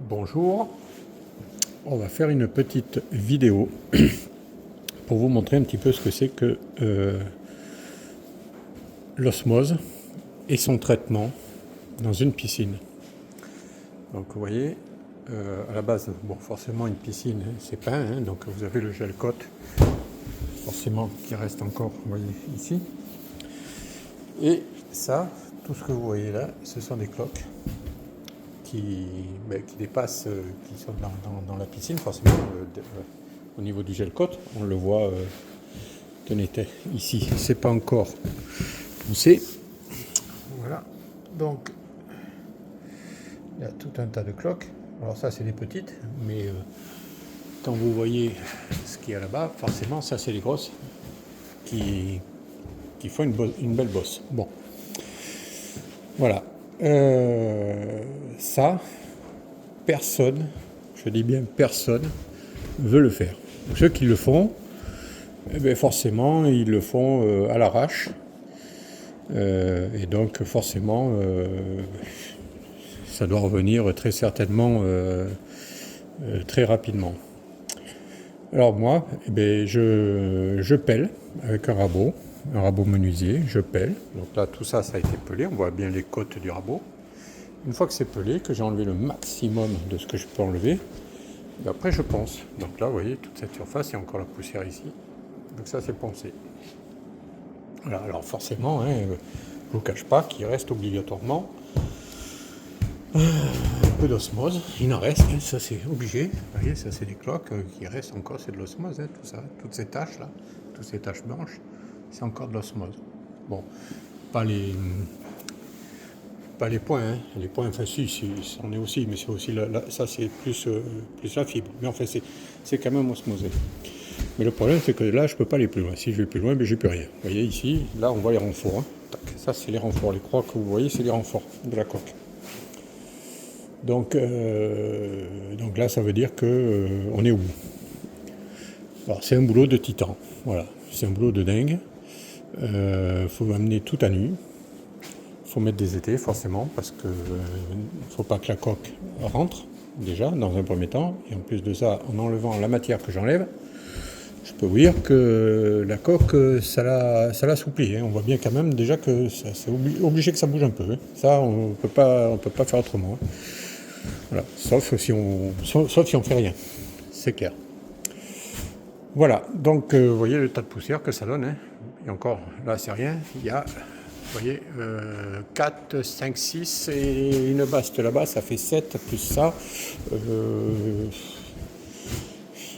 Bonjour, on va faire une petite vidéo pour vous montrer un petit peu ce que c'est que l'osmose et son traitement dans une piscine. Donc vous voyez, à la base, bon, forcément une piscine c'est peint, hein, donc vous avez le gel coat, forcément qui reste encore, vous voyez ici. Et ça, tout ce que vous voyez là, ce sont des cloques qui dépassent, qui sont dans la piscine, forcément au niveau du gel coat, on le voit, tenez, ici, c'est pas encore poussé. Voilà, donc il y a tout un tas de cloques. Alors ça c'est des petites, mais quand vous voyez ce qu'il y a là-bas, forcément ça c'est les grosses qui font une belle bosse. Bon, voilà. Ça, personne, je dis bien personne, veut le faire. Ceux qui le font, eh bien forcément, ils le font à l'arrache. Et donc, forcément, ça doit revenir très certainement très rapidement. Alors moi, eh bien, je pèle avec un rabot menuisier, je pèle. Donc là, tout ça, ça a été pelé. On voit bien les côtes du rabot. Une fois que c'est pelé, que j'ai enlevé le maximum de ce que je peux enlever, et après je ponce. Donc là, vous voyez, toute cette surface, il y a encore la poussière ici. Donc ça, c'est poncé. Voilà, alors forcément, hein, je ne vous cache pas qu'il reste obligatoirement un peu d'osmose. Il en reste, hein, ça c'est obligé. Vous voyez, ça c'est des cloques qui restent encore, c'est de l'osmose, hein, tout ça. Toutes ces taches là, toutes ces taches blanches, c'est encore de l'osmose. Bon, pas les points, hein. Les points, enfin si, c'en est aussi, mais c'est aussi, ça c'est plus la fibre. Mais enfin, c'est quand même osmosé. Mais le problème, c'est que là, je ne peux pas aller plus loin. Si je vais plus loin, ben, j'ai plus rien. Vous voyez ici, là, on voit les renforts. Hein. Tac, ça, c'est les renforts. Les croix que vous voyez, c'est les renforts de la coque. Donc là, ça veut dire qu'on est au bout. Alors, c'est un boulot de titan. Voilà, c'est un boulot de dingue. Faut amener tout à nu. Faut mettre des étais, forcément, parce que faut pas que la coque rentre, déjà, dans un premier temps. Et en plus de ça, en enlevant la matière que j'enlève, je peux vous dire que la coque, ça l'assouplit. Hein. On voit bien quand même déjà que c'est obligé que ça bouge un peu. Hein. Ça, on peut pas faire autrement. Hein. Voilà. Sauf si on fait rien. C'est clair. Voilà. Donc, vous voyez le tas de poussière que ça donne. Hein. Et encore, là, c'est rien. Il y a, vous voyez, 4, 5, 6 et une baste là-bas. Ça fait 7 plus ça.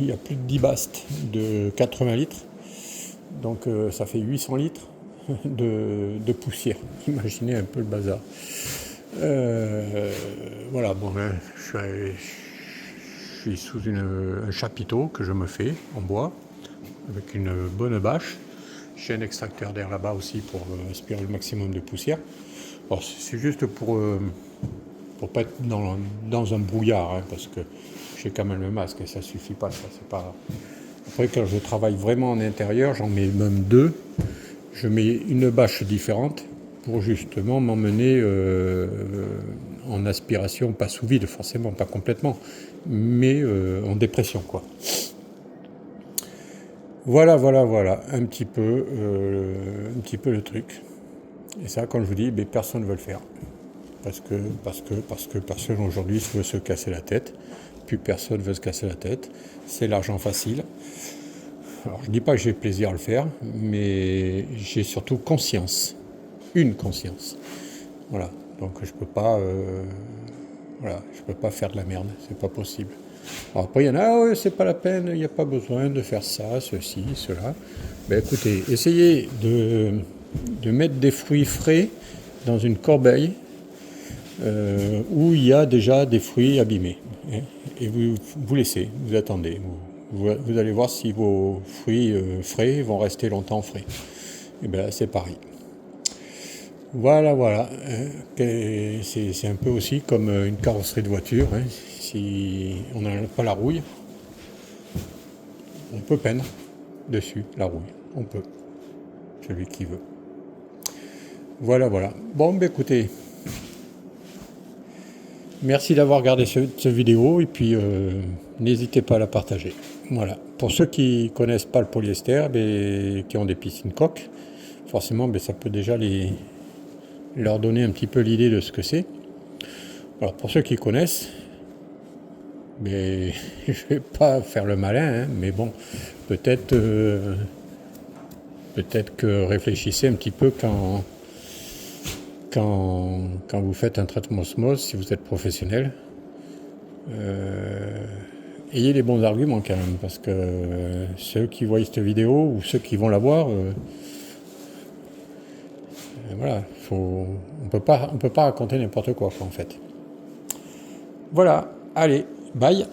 Il y a plus de 10 bastes de 80 litres, donc ça fait 800 litres de poussière. Imaginez un peu le bazar. Voilà, bon, hein, je suis sous un chapiteau que je me fais en bois, avec une bonne bâche. J'ai un extracteur d'air là-bas aussi pour aspirer le maximum de poussière. Bon, c'est juste pour pas être dans un brouillard, hein, parce que j'ai quand même le masque et ça suffit pas, ça c'est pas. Après, quand je travaille vraiment en intérieur, j'en mets même deux. Je mets une bâche différente pour justement m'emmener en aspiration, pas sous vide forcément, pas complètement, mais en dépression quoi. Voilà, un petit peu le truc. Et ça, comme je vous dis, personne ne veut le faire. Parce que personne aujourd'hui veut se casser la tête. Plus personne veut se casser la tête. C'est l'argent facile. Alors, je ne dis pas que j'ai plaisir à le faire, mais j'ai surtout conscience. Une conscience. Voilà. Donc je peux pas faire de la merde. C'est pas possible. Alors après, il y en a, ouais, c'est pas la peine, il n'y a pas besoin de faire ça, ceci, cela. Ben écoutez, essayez de mettre des fruits frais dans une corbeille où il y a déjà des fruits abîmés. Hein, et vous laissez, vous attendez. Vous allez voir si vos fruits frais vont rester longtemps frais. Et bien là, c'est pareil. Voilà. C'est un peu aussi comme une carrosserie de voiture. Hein. Si on n'a pas la rouille, on peut peindre dessus la rouille. On peut. Celui qui veut. Voilà. Bon, écoutez. Merci d'avoir regardé cette vidéo et puis n'hésitez pas à la partager. Voilà. Pour ceux qui connaissent pas le polyester, qui ont des piscines coques, forcément ça peut déjà leur donner un petit peu l'idée de ce que c'est. Alors pour ceux qui connaissent, je vais pas faire le malin, hein, mais bon, peut-être que réfléchissez un petit peu quand vous faites un traitement osmose, si vous êtes professionnel. Ayez les bons arguments quand même, parce que ceux qui voient cette vidéo ou ceux qui vont la voir, voilà, on peut pas raconter n'importe quoi en fait. Voilà, allez, bye.